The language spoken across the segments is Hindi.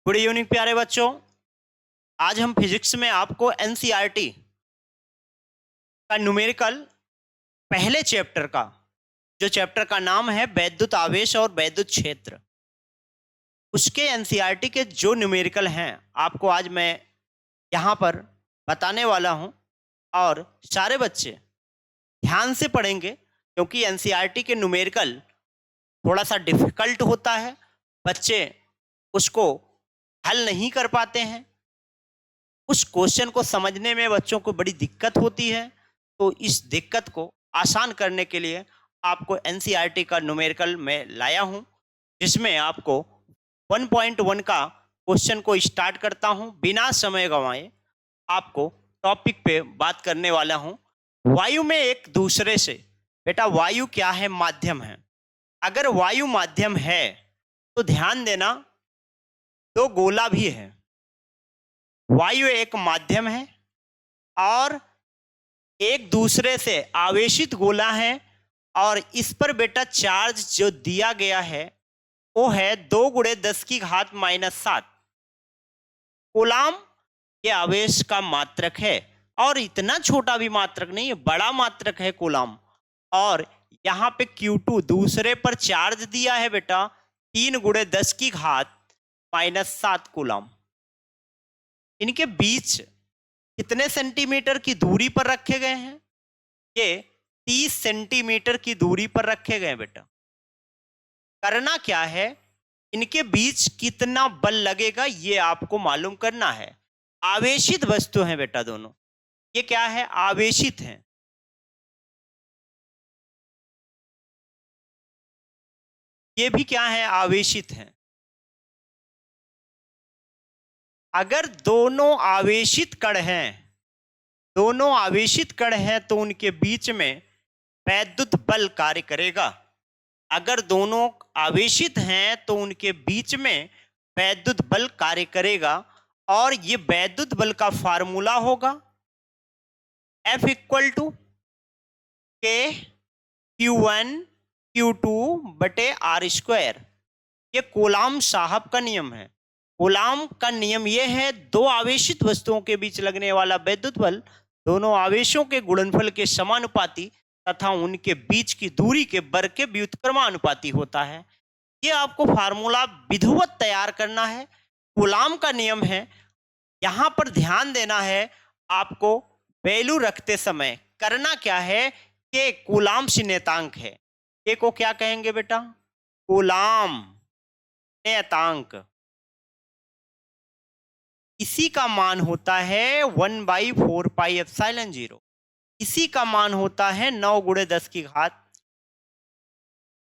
गुड इवनिंग प्यारे बच्चों। आज हम फिजिक्स में आपको एनसीईआरटी का न्यूमेरिकल पहले चैप्टर का जो चैप्टर का नाम है वैद्युत आवेश और वैद्युत क्षेत्र, उसके एनसीईआरटी के जो न्यूमेरिकल हैं आपको आज मैं यहाँ पर बताने वाला हूँ। और सारे बच्चे ध्यान से पढ़ेंगे क्योंकि एनसीईआरटी के न्यूमेरिकल थोड़ा सा डिफिकल्ट होता है, बच्चे उसको हल नहीं कर पाते हैं, उस क्वेश्चन को समझने में बच्चों को बड़ी दिक्कत होती है। तो इस दिक्कत को आसान करने के लिए आपको एनसीईआरटी का न्यूमेरिकल मैं लाया हूं, जिसमें आपको 1.1 का क्वेश्चन को स्टार्ट करता हूं। बिना समय गंवाए आपको टॉपिक पे बात करने वाला हूं। वायु में एक दूसरे से, बेटा वायु क्या है? माध्यम है। अगर वायु माध्यम है तो ध्यान देना, दो गोला भी है। वायु एक माध्यम है और एक दूसरे से आवेशित गोला है, और इस पर बेटा चार्ज जो दिया गया है वो है 2 × 10⁻⁻7 कूलाम के आवेश का मात्रक है। और इतना छोटा भी मात्रक नहीं है, बड़ा मात्रक है कूलाम। और यहाँ पे Q2 दूसरे पर चार्ज दिया है बेटा 3 × 10⁻⁻7 कूलाम। इनके बीच कितने सेंटीमीटर की दूरी पर रखे गए हैं? ये 30 सेंटीमीटर की दूरी पर रखे गए बेटा। करना क्या है, इनके बीच कितना बल लगेगा ये आपको मालूम करना है। आवेशित वस्तु हैं बेटा दोनों। ये क्या है? आवेशित हैं। ये भी क्या है? आवेशित हैं। अगर दोनों आवेशित कण हैं तो उनके बीच में वैद्युत बल कार्य करेगा। अगर दोनों आवेशित हैं तो उनके बीच में वैद्युत बल कार्य करेगा, और ये वैद्युत बल का फार्मूला होगा F = K Q1 Q2/r²। ये कूलाम साहब का नियम है। कूलाम का नियम यह है, दो आवेशित वस्तुओं के बीच लगने वाला वैद्युत बल दोनों आवेशों के गुणनफल के समानुपाती तथा उनके बीच की दूरी के वर्ग के व्युत्क्रमानुपाती होता है। ये आपको फार्मूला विधिवत तैयार करना है, कूलाम का नियम है। यहां पर ध्यान देना है आपको। वैल्यू रखते समय करना क्या है कि कूलाम नियतांक है। के को क्या कहेंगे बेटा? कूलाम नियतांक। इसी का मान होता है 1/4πε0। इसी का मान होता है 9 × 10⁻।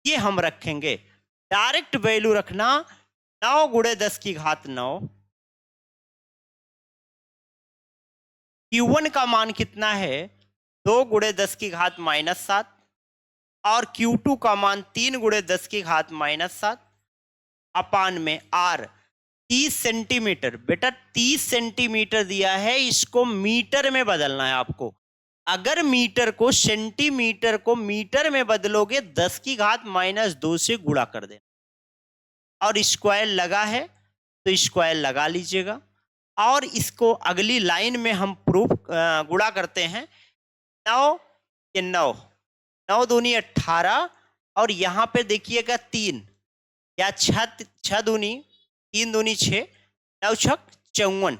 ये हम रखेंगे। डायरेक्ट वैल्यू रखना 9 × 10⁹। Q1 का मान कितना है? 2 × 10⁻⁻7। और Q2 का मान 3 × 10⁻⁻7 अपान में R 30 सेंटीमीटर। बेटा 30 सेंटीमीटर दिया है, इसको मीटर में बदलना है आपको। अगर मीटर को सेंटीमीटर को मीटर में बदलोगे 10⁻⁻2 से गुणा कर देना। और स्क्वायर लगा है तो स्क्वायर लगा लीजिएगा। और इसको अगली लाइन में हम प्रूफ गुणा करते हैं। 9 के 9, 9 दूनी 18, और यहाँ पे देखिएगा 3 या 6 दूनी 3 दूनी 6, 9 छक 54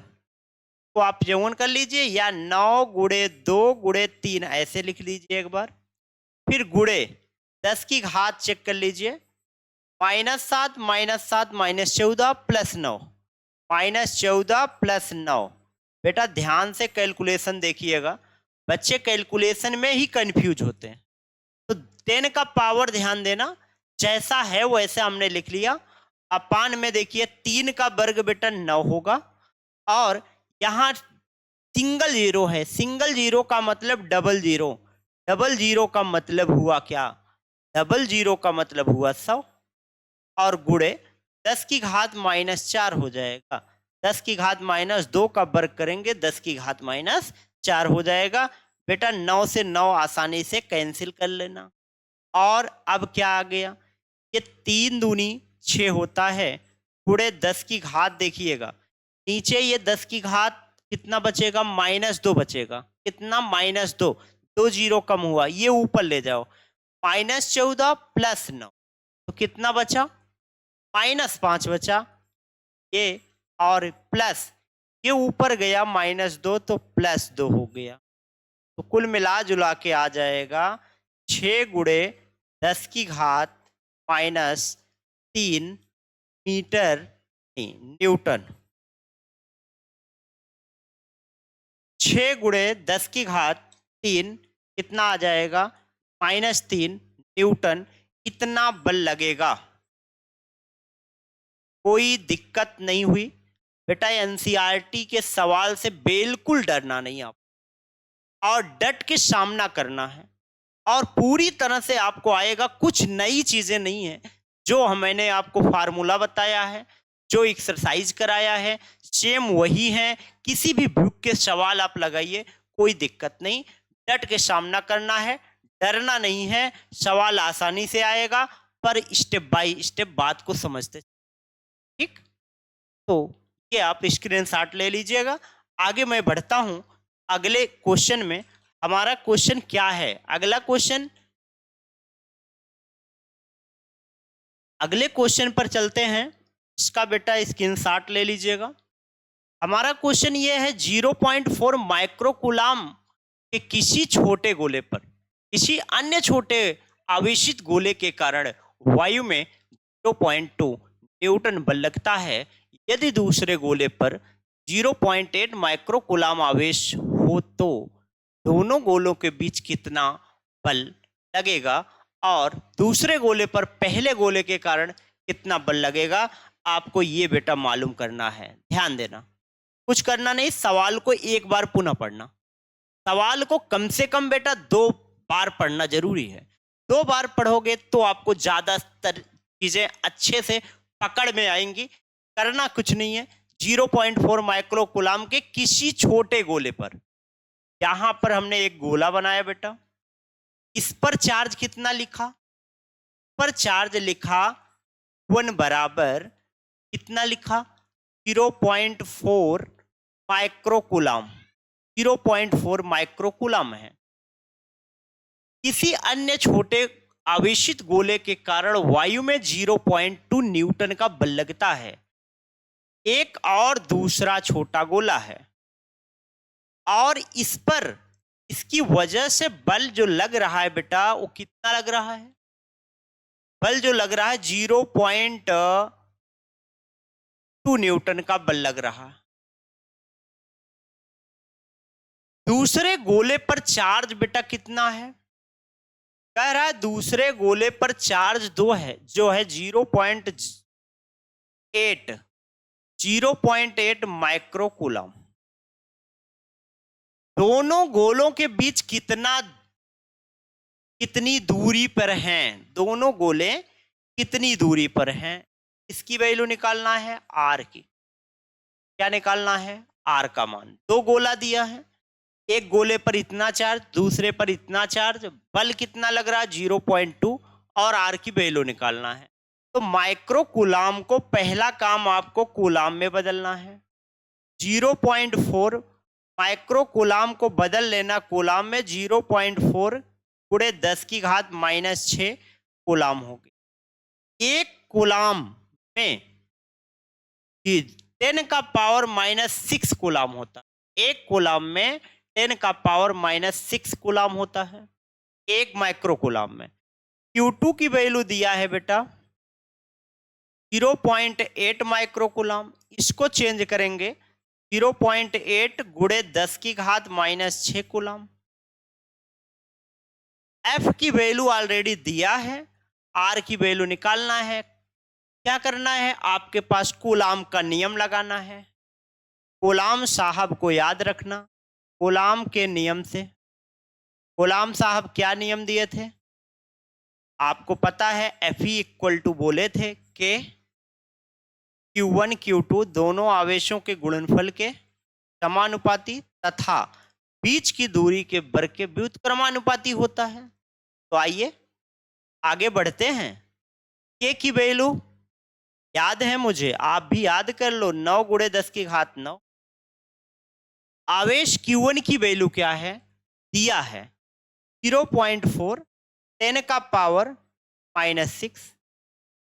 को आप 54 कर लीजिए, या 9 × 2 × 3 ऐसे लिख लीजिए एक बार। फिर गुणे 10⁻⁻, चेक कर लीजिए। -7 -7 -14 +9, -14 +9। बेटा ध्यान से कैलकुलेशन देखिएगा, बच्चे कैलकुलेशन में ही कंफ्यूज होते हैं। तो 10 का पावर ध्यान देना, जैसा है वैसे हमने लिख लिया। अपान में देखिए 3 का वर्ग बेटा 9 होगा, और यहाँ सिंगल जीरो है। सिंगल जीरो का मतलब डबल जीरो। डबल जीरो का मतलब हुआ क्या? डबल जीरो का मतलब हुआ 100। और गुणे 10⁻⁻4 हो जाएगा। 10⁻⁻2 का वर्ग करेंगे 10⁻⁻4 हो जाएगा। बेटा 9 से 9 आसानी से कैंसिल कर लेना। और अब क्या आ गया? ये 3 दूनी 6 होता है, गुणे 10 की घात, देखिएगा नीचे ये 10 की घात कितना बचेगा, -2 बचेगा। कितना, -2, 2 जीरो कम हुआ, ये ऊपर ले जाओ, -14 + 9, तो कितना बचा, -5 बचा ये, और प्लस ये ऊपर गया -2, तो +2 हो गया। तो कुल मिला जुला के आ जाएगा 6 गुणे 10 की घात -3 मीटर, नहीं, न्यूटन। 6 गुणे 10 की घात 3 कितना आ जाएगा, -3 न्यूटन। इतना बल लगेगा। कोई दिक्कत नहीं हुई बेटा, एनसीईआरटी के सवाल से बिल्कुल डरना नहीं आप, और डट के सामना करना है, और पूरी तरह से आपको आएगा। कुछ नई चीजें नहीं है, जो मैंने आपको फार्मूला बताया है, जो एक्सरसाइज कराया है, सेम वही है। किसी भी बुक के सवाल आप लगाइए, कोई दिक्कत नहीं, डट के सामना करना है, डरना नहीं है। सवाल आसानी से आएगा, पर स्टेप बाय स्टेप बात को समझते, ठीक। तो ये आप स्क्रीनशॉट ले लीजिएगा। आगे मैं बढ़ता हूं अगले क्वेश्चन में। हमारा क्वेश्चन क्या है, अगला क्वेश्चन, अगले क्वेश्चन पर चलते हैं। इसका बेटा स्क्रीनशॉट ले लीजिएगा। हमारा क्वेश्चन ये है, 0.4 माइक्रोकूलाम के किसी छोटे गोले पर किसी अन्य छोटे आवेशित गोले के कारण वायु में 0.2 न्यूटन बल लगता है। यदि दूसरे गोले पर 0.8 माइक्रोकूलाम आवेश हो तो दोनों गोलों के बीच कितना बल लगेगा, और दूसरे गोले पर पहले गोले के कारण कितना बल लगेगा। आपको ये बेटा मालूम करना है। ध्यान देना, कुछ करना नहीं, सवाल को एक बार पुनः पढ़ना। सवाल को कम से कम बेटा 2 बार पढ़ना जरूरी है। 2 बार पढ़ोगे तो आपको ज्यादा चीजें अच्छे से पकड़ में आएंगी। करना कुछ नहीं है, 0.4 माइक्रोकूलाम के किसी छोटे गोले पर, यहां पर हमने एक गोला बनाया बेटा, इस पर चार्ज कितना लिखा, पर चार्ज लिखा 1 बराबर कितना लिखा, 0.4 माइक्रोकूलाम, 0.4 माइक्रोकूलाम है। किसी अन्य छोटे आवेशित गोले के कारण वायु में 0.2 न्यूटन का बल लगता है। एक और दूसरा छोटा गोला है, और इस पर इसकी वजह से बल जो लग रहा है बेटा, वो कितना लग रहा है, बल जो लग रहा है 0.2 न्यूटन का बल लग रहा है। दूसरे गोले पर चार्ज बेटा कितना है, कह रहा है दूसरे गोले पर चार्ज 2 है, जो है 0.8 माइक्रोकूलम। दोनों गोलों के बीच कितनी दूरी पर हैं, दोनों गोले कितनी दूरी पर हैं, इसकी वैल्यू निकालना है, आर की। क्या निकालना है, आर का मान। 2 गोला दिया है, एक गोले पर इतना चार्ज, दूसरे पर इतना चार्ज, बल कितना लग रहा है 0.2, और आर की वैल्यू निकालना है। तो माइक्रोकूलाम को पहला काम आपको कूलाम में बदलना है। 0.4 माइक्रोकूलाम को बदल लेना कूलाम में, 0.4 गुणे 10 की घात -6 कूलाम होगी। एक कूलाम में 10 का पावर -6 कूलाम होता है। एक कूलाम में 10 का पावर -6 कूलाम होता है एक माइक्रोकूलाम में। Q2 की वैल्यू दिया है बेटा 0.8 माइक्रोकूलाम, इसको चेंज करेंगे 0.8 गुणे 10 की घात -6 कूलाम। F की वैल्यू ऑलरेडी दिया है, R की वैल्यू निकालना है। क्या करना है, आपके पास कूलाम का नियम लगाना है। कूलाम साहब को याद रखना, कूलाम के नियम से। कूलाम साहब क्या नियम दिए थे आपको पता है, Fe इक्वल टू बोले थे कि Q1 Q2 दोनों आवेशों के गुणनफल के समानुपाती तथा बीच की दूरी के वर्ग के व्युत्क्रमानुपाती होता है। तो आइए आगे बढ़ते हैं। K की वैल्यू याद है मुझे, आप भी याद कर लो, 9 गुणे 10 की घात 9। आवेश Q1 की वैल्यू क्या है, दिया है 0.4 10 का पावर -6,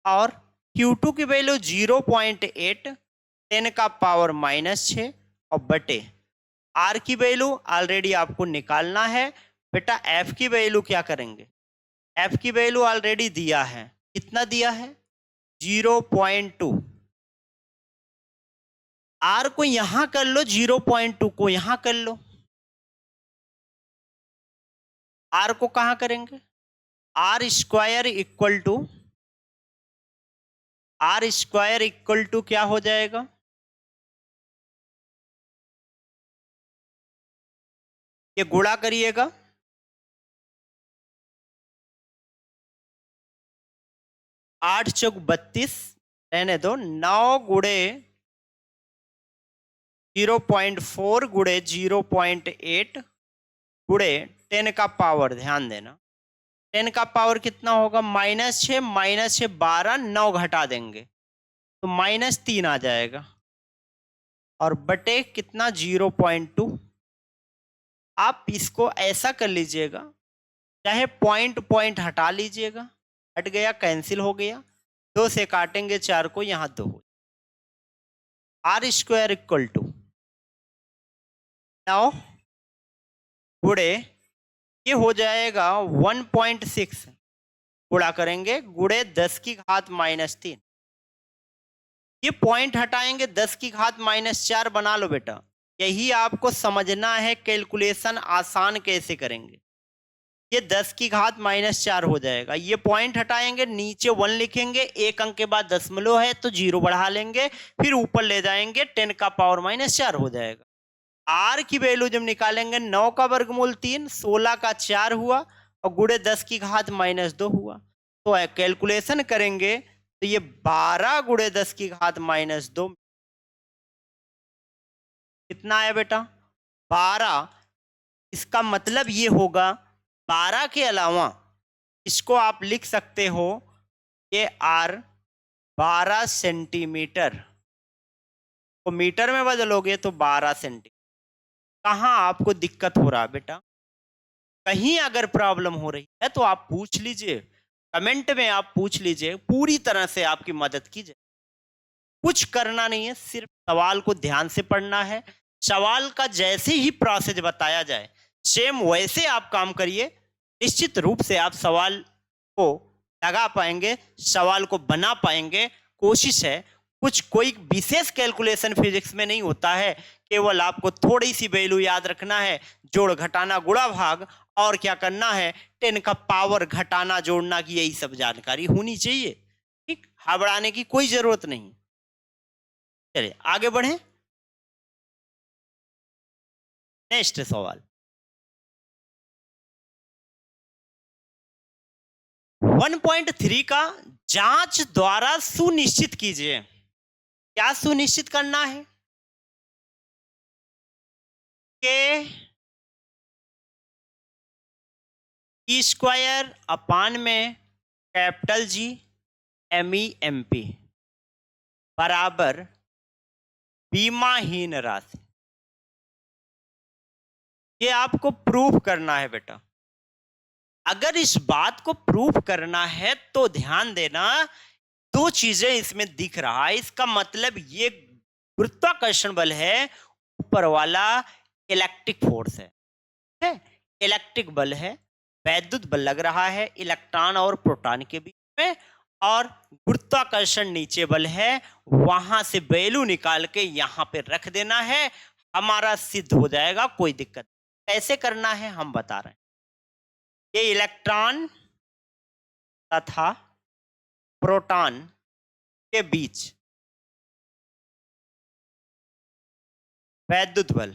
और Q2 की वैल्यू 0.8 10 का पावर -6, और बटे R की वैल्यू ऑलरेडी आपको निकालना है बेटा। F की वैल्यू क्या करेंगे, F की वैल्यू ऑलरेडी दिया है, कितना दिया है 0.2। R को यहां कर लो, 0.2 को यहां कर लो। R को कहां करेंगे, R स्क्वायर इक्वल टू क्या हो जाएगा, ये गुणा करिएगा, 8 चौक 32, रहने दो, 9 गुणे 0.4 गुणे 0.8 गुणे 10 का पावर, ध्यान देना 10 का पावर कितना होगा, -6, -6 12, 9 घटा देंगे तो -3 आ जाएगा, और बटे कितना 0.2। आप इसको ऐसा कर लीजिएगा, चाहे पॉइंट पॉइंट हटा लीजिएगा, हट गया, कैंसिल हो गया, 2 से काटेंगे 4 को, यहां 2 हो, R स्क्वायर इक्वल टू 9 गुणे ये हो जाएगा 1.6, गुणा करेंगे गुणे 10 की घात -3, ये पॉइंट हटाएंगे 10 की घात -4 बना लो बेटा। यही आपको समझना है, कैलकुलेशन आसान कैसे करेंगे। ये 10 की घात -4 हो जाएगा, ये पॉइंट हटाएंगे, नीचे 1 लिखेंगे, एक अंक के बाद दशमलव है तो 0 बढ़ा लेंगे, फिर ऊपर ले जाएंगे, 10 का पावर -4 हो जाएगा। R की वैल्यू जब निकालेंगे, 9 का वर्गमूल 3, 16 का 4 हुआ, और गुणे 10 की घात -2 हुआ, तो कैलकुलेशन करेंगे तो ये 12 गुणे 10 की घात -2 कितना आया बेटा, 12। इसका मतलब ये होगा 12 के अलावा इसको आप लिख सकते हो, ये R 12 सेंटीमीटर को मीटर में बदलोगे तो 12 सेंटीमीटर। कहाँ आपको दिक्कत हो रहा है बेटा, कहीं अगर प्रॉब्लम हो रही है तो आप पूछ लीजिए, कमेंट में आप पूछ लीजिए, पूरी तरह से आपकी मदद की जाए। कुछ करना नहीं है, सिर्फ सवाल को ध्यान से पढ़ना है, सवाल का जैसे ही प्रोसेस बताया जाए सेम वैसे आप काम करिए, निश्चित रूप से आप सवाल को लगा पाएंगे, सवाल को बना पाएंगे। कोशिश है, कुछ कोई विशेष कैलकुलेशन फिजिक्स में नहीं होता है, केवल आपको थोड़ी सी वैल्यू याद रखना है, जोड़ घटाना गुणा भाग, और क्या करना है 10 का पावर घटाना जोड़ना की, यही सब जानकारी होनी चाहिए। ठीक, घबराने की कोई जरूरत नहीं। चलिए आगे बढ़े, नेक्स्ट सवाल 1.3 का जांच द्वारा सुनिश्चित कीजिए। क्या सुनिश्चित करना है कि ई स्क्वायर अपान में कैपिटल G MEMP बराबर बीमाहीन राशि। ये आपको प्रूफ करना है बेटा। अगर इस बात को प्रूफ करना है तो ध्यान देना, दो चीजें इसमें दिख रहा है, इसका मतलब ये गुरुत्वाकर्षण बल है, ऊपर वाला इलेक्ट्रिक फोर्स है, इलेक्ट्रिक बल है, वैद्युत बल लग रहा है इलेक्ट्रॉन और प्रोटॉन के बीच में, और गुरुत्वाकर्षण नीचे बल है, वहां से वैल्यू निकाल के यहां पे रख देना है, हमारा सिद्ध हो जाएगा, कोई दिक्कत। कैसे करना है हम बता रहे हैं। ये इलेक्ट्रॉन तथा प्रोटॉन के बीच वैद्युत बल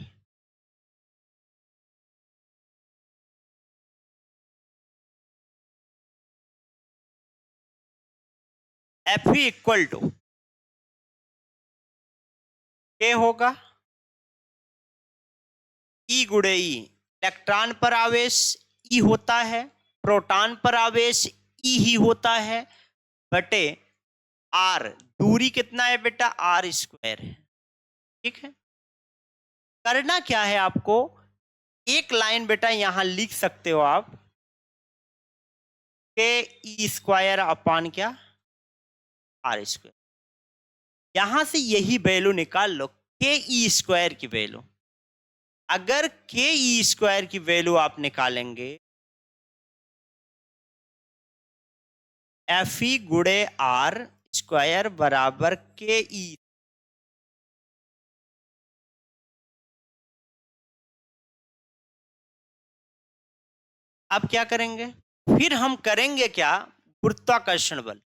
F इक्वल टू क्या होगा, E गुणे E। इलेक्ट्रॉन पर आवेश E होता है, प्रोटॉन पर आवेश E ही होता है, बटे आर, दूरी कितना है बेटा, आर स्क्वायर है। ठीक है, करना क्या है आपको, एक लाइन बेटा यहां लिख सकते हो आप, के ई स्क्वायर अपान क्या, आर स्क्वायर। यहां से यही वैल्यू निकाल लो, के ई स्क्वायर की वैल्यू। अगर के ई स्क्वायर की वैल्यू आप निकालेंगे, एफ ई गुड़े आर स्क्वायर बराबर के ई। अब क्या करेंगे, फिर हम करेंगे क्या, गुरुत्वाकर्षण बल।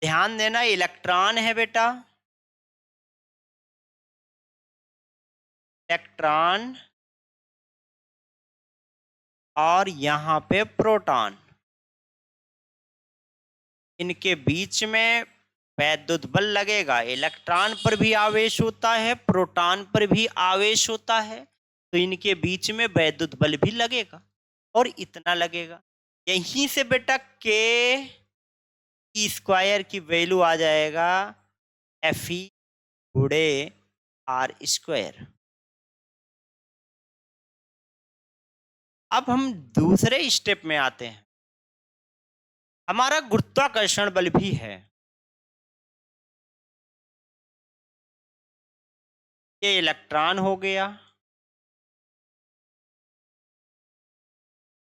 ध्यान देना, इलेक्ट्रॉन है बेटा, इलेक्ट्रॉन और यहां पे प्रोटॉन, इनके बीच में वैद्युत बल लगेगा। इलेक्ट्रॉन पर भी आवेश होता है, प्रोटॉन पर भी आवेश होता है, तो इनके बीच में वैद्युत बल भी लगेगा और इतना लगेगा। यहीं से बेटा के ई स्क्वायर की वैल्यू आ जाएगा एफ ई गुड़े आर स्क्वायर। अब हम दूसरे स्टेप में आते हैं। हमारा गुरुत्वाकर्षण बल भी है, ये इलेक्ट्रॉन हो गया,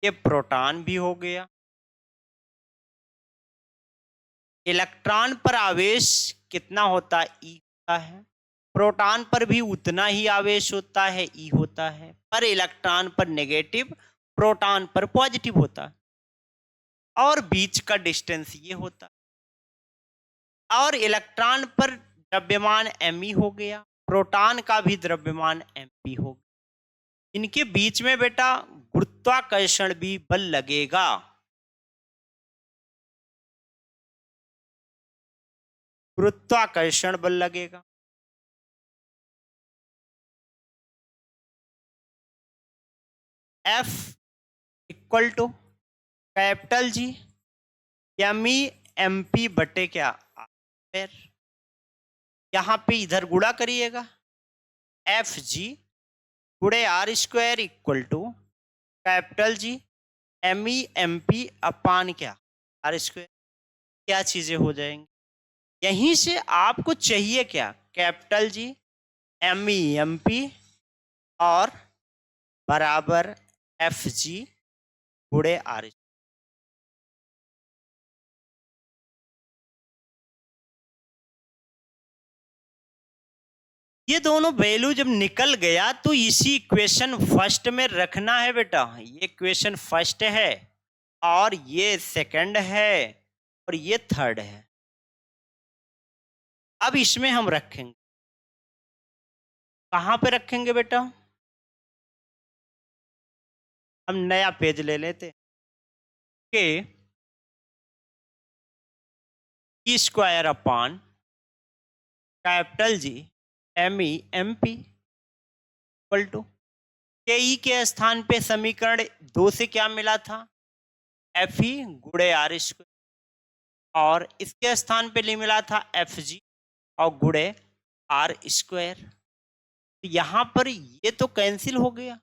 ये प्रोटॉन भी हो गया। इलेक्ट्रॉन पर आवेश कितना होता है, ई होता है। प्रोटॉन पर भी उतना ही आवेश होता है, ई होता है, पर इलेक्ट्रॉन पर नेगेटिव, प्रोटॉन पर पॉजिटिव होता है, और बीच का डिस्टेंस ये होता है। और इलेक्ट्रॉन पर द्रव्यमान एम ई हो गया, प्रोटॉन का भी द्रव्यमान एम पी हो गया। इनके बीच में बेटा गुरुत्वाकर्षण भी बल लगेगा। गुरुत्वाकर्षण बल लगेगा। F equal to capital G M E M P बटे क्या, आर। यहां पे इधर गुणा करिएगा, एफ जी गुड़े R square equal to capital G M E M P upon क्या, आर स्क्वायर। क्या चीजें हो जाएंगी, यहीं से आपको चाहिए क्या, capital G M E M P और बराबर एफ जी गुड़े आर। ये दोनों वैल्यू जब निकल गया तो इसी इक्वेशन फर्स्ट में रखना है बेटा। ये इक्वेशन फर्स्ट है और ये सेकंड है और ये थर्ड है। अब इसमें हम रखेंगे, कहां पे रखेंगे बेटा, हम नया पेज ले लेते कि E square upon capital G M E M P equal to K E के स्थान पे समीकरण 2 से क्या मिला था, एफ ई गुड़े आर स्क्वायर, और इसके स्थान पे मिला था एफ जी और गुड़े आर स्क्वायर। तो यहां पर ये तो कैंसिल हो गया,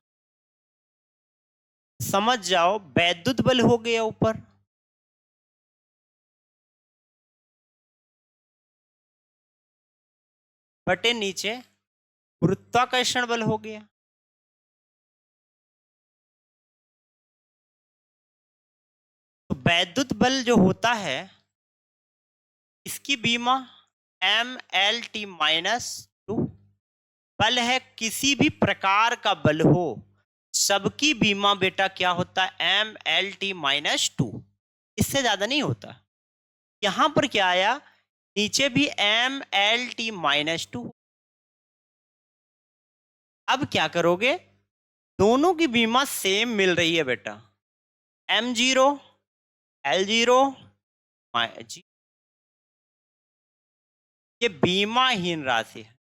समझ जाओ वैद्युत बल हो गया ऊपर, बटे नीचे गुरुत्वाकर्षण बल हो गया। तो वैद्युत बल जो होता है इसकी बीमा M L T minus two. बल है किसी भी प्रकार का बल हो, सबकी बीमा बेटा क्या होता है, M L T minus two, इससे ज्यादा नहीं होता। यहां पर क्या आया, नीचे भी M L T minus two. अब क्या करोगे, दोनों की बीमा सेम मिल रही है बेटा, एम जीरो एल जीरो जी, ये बीमाहीन राशि है।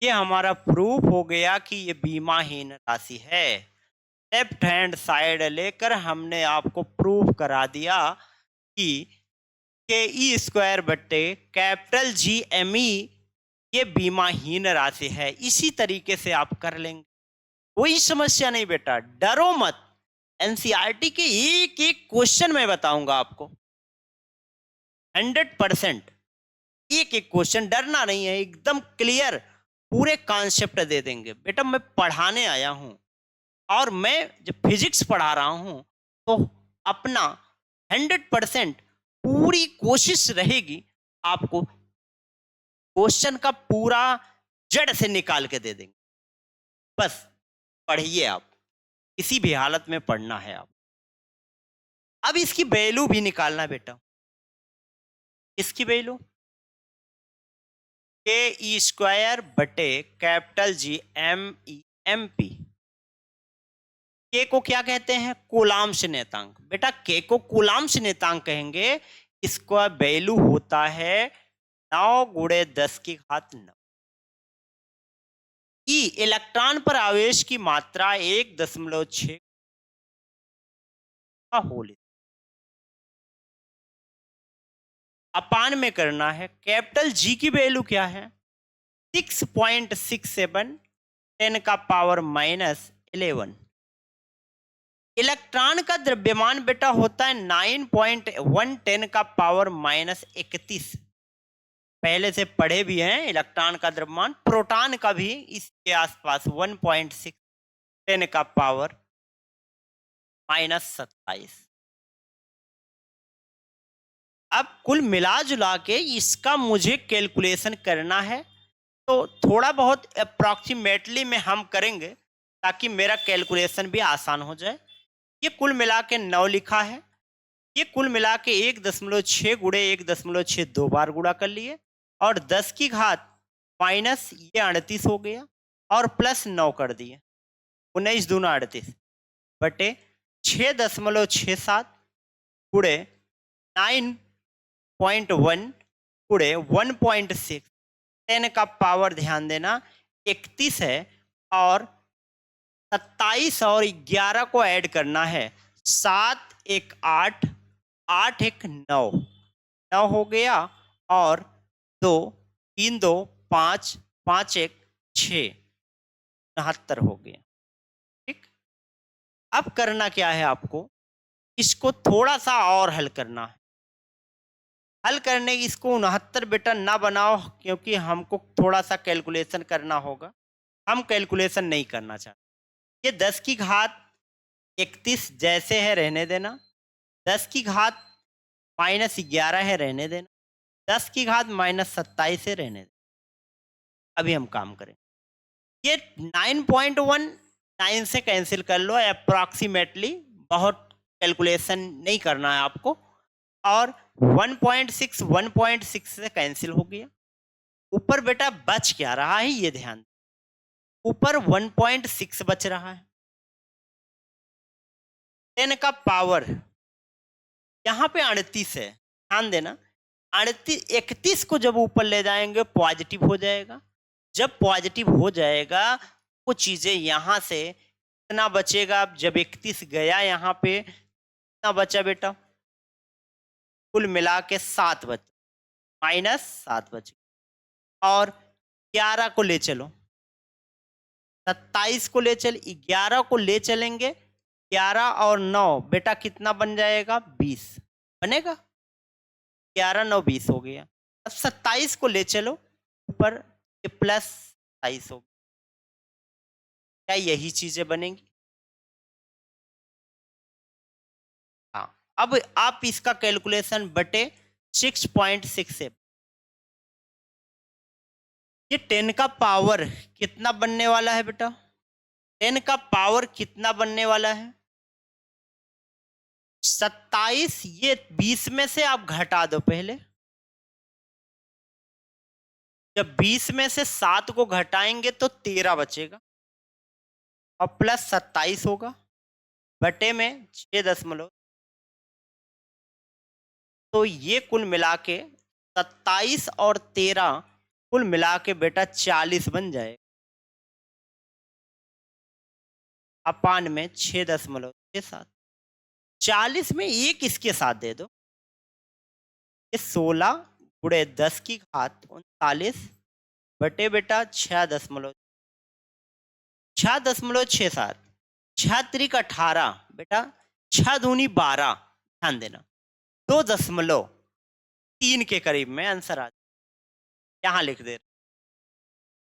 ये हमारा प्रूफ हो गया कि ये बीमाहीन राशि है। लेफ्ट हैंड साइड लेकर हमने आपको प्रूव करा दिया कि के ई स्क्वायर बट्टे कैपिटल जी एम ई ये बीमाहीन राशि है। इसी तरीके से आप कर लेंगे, कोई समस्या नहीं बेटा, डरो मत। एनसीईआरटी के एक एक क्वेश्चन मैं बताऊंगा आपको 100%। एक एक क्वेश्चन, डरना नहीं है, एकदम क्लियर पूरे कॉन्सेप्ट दे देंगे बेटा। मैं पढ़ाने आया हूं और मैं जब फिजिक्स पढ़ा रहा हूं तो अपना 100% पूरी कोशिश रहेगी आपको क्वेश्चन का पूरा जड़ से निकाल के दे देंगे। बस पढ़िए आप, किसी भी हालत में पढ़ना है आप। अब इसकी वैल्यू भी निकालना बेटा। इसकी वैल्यू के ई स्क्वायर बटे capital G M E M P. K को क्या कहते हैं? कूलाम्स नेतांक। बेटा के को कूलाम्स नेतांक कहेंगे, इसका वैल्यू होता है 9 गुणे 10 की घात 9। ई इलेक्ट्रॉन पर आवेश की मात्रा 1.6 का होल अपान में करना है। कैपिटल जी की वैल्यू क्या है? 6.67 10 का पावर -11। इलेक्ट्रॉन का द्रव्यमान बेटा होता है 9.1 10 का पावर -31। पहले से पढ़े भी हैं इलेक्ट्रॉन का द्रव्यमान। प्रोटॉन का भी इसके आसपास 1.6 10 का पावर -27। अब कुल मिला जुला के इसका मुझे कैलकुलेशन करना है, तो थोड़ा बहुत अप्रॉक्सीमेटली में हम करेंगे ताकि मेरा कैलकुलेशन भी आसान हो जाए। ये कुल मिला के 9 लिखा है, ये कुल मिला के 1.6 गुणे 1.6 दो बार गुणा कर लिए और 10 की घात माइनस ये 38 हो गया और प्लस 9 कर दिए। 19 दूना 38 बटे 6.67 गुणे 9.1 गुणे 1.6 10 का पावर ध्यान देना 31 है और 27 और 11 को ऐड करना है। 7 1 8 8 1 9 9 हो गया और 2 3 2 5 5 1 6 69 हो गया। ठीक, अब करना क्या है आपको? इसको थोड़ा सा और हल करना है। हल करने इसको 69 बेटा ना बनाओ, क्योंकि हमको थोड़ा सा कैलकुलेशन करना होगा। हम कैलकुलेशन नहीं करना चाहते। ये 10 की घात 31 जैसे है रहने देना। 10 की घात -11 है रहने देना। 10 की घात -27 है रहने देना। अभी हम काम करें। ये 9.1 9 से कैंसिल कर लो अप्रॉक्सीमेटली, बहुत कैलकुलेशन नहीं करना है आपको। और 1.6 से कैंसिल हो गया। ऊपर बेटा बच क्या रहा है ये ध्यान, ऊपर 1.6 बच रहा है। 10 का पावर यहाँ पे 38 है, ध्यान देना। 38 31 को जब ऊपर ले जाएंगे पॉजिटिव हो जाएगा। जब पॉजिटिव हो जाएगा वो चीजें यहाँ से कितना बचेगा? जब 31 गया यहाँ पे कितना बचा बेटा? कुल मिला के 7 बचा, -7 बचे। और 11 को ले चलो, 27 को ले चल, 11 को ले चलेंगे। 11 और 9 बेटा कितना बन जाएगा? 20 बनेगा। 11 9 20 हो गया। अब 27 को ले चलो ऊपर, ये प्लस 27 हो गया। क्या यही चीजें बनेंगी? हाँ, अब आप इसका कैलकुलेशन बटे 6.67। ये 10 का पावर कितना बनने वाला है बेटा? 10 का पावर कितना बनने वाला है? 27। ये 20 में से आप घटा दो पहले। जब 20 में से 7 को घटाएंगे तो 13 बचेगा और प्लस 27 होगा बटे में 6 तो ये कुल मिला के 27 और 13 कुल मिला के बेटा 40 बन जाए। अपान में 6.67। 40 में एक इसके साथ दे दो, ये 16 गुणे 10 की घात 39 बटे बेटा 6.67। 6×3 = 18 बेटा, 6×2 = 12। ध्यान देना, 2.3 के करीब में आंसर आ यहाँ लिख दे,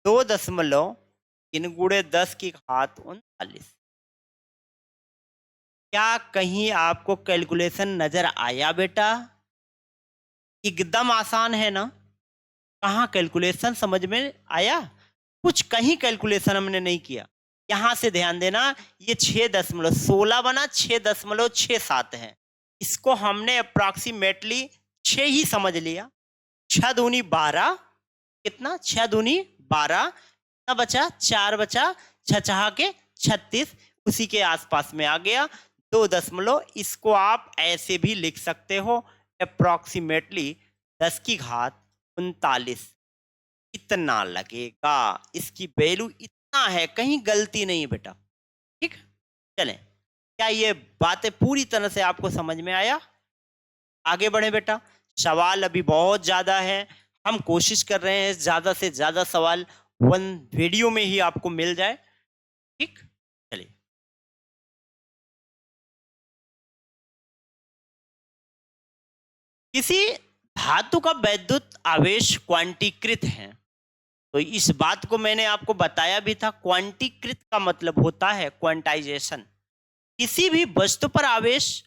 2.3 गुणे 10 की घात 39। क्या कहीं आपको कैलकुलेशन नजर आया बेटा? एकदम आसान है ना? कहाँ कैलकुलेशन समझ में आया? कुछ कहीं कैलकुलेशन हमने नहीं किया। यहां से ध्यान देना, ये 6.16 बना 6.67 है, इसको हमने अप्रॉक्सीमेटली 6 ही समझ लिया। 6×2 = 12, कितना 6×2 = 12, कितना बचा 4 बचा, 6×4 के 36, उसी के आसपास में आ गया 2 इसको आप ऐसे भी लिख सकते हो अप्रॉक्सीमेटली 10 की घात 39 इतना लगेगा। इसकी वैल्यू इतना है, कहीं गलती नहीं बेटा। ठीक, चलें, क्या ये बातें पूरी तरह से आपको समझ में आया? आगे बढ़े बेटा, सवाल अभी बहुत ज्यादा है, हम कोशिश कर रहे हैं ज्यादा से ज्यादा सवाल वन वीडियो में ही आपको मिल जाए। ठीक, चलिए, किसी धातु का वैद्युत आवेश क्वांटीकृत है, तो इस बात को मैंने आपको बताया भी था। क्वांटीकृत का मतलब होता है क्वांटाइजेशन। किसी भी वस्तु पर आवेश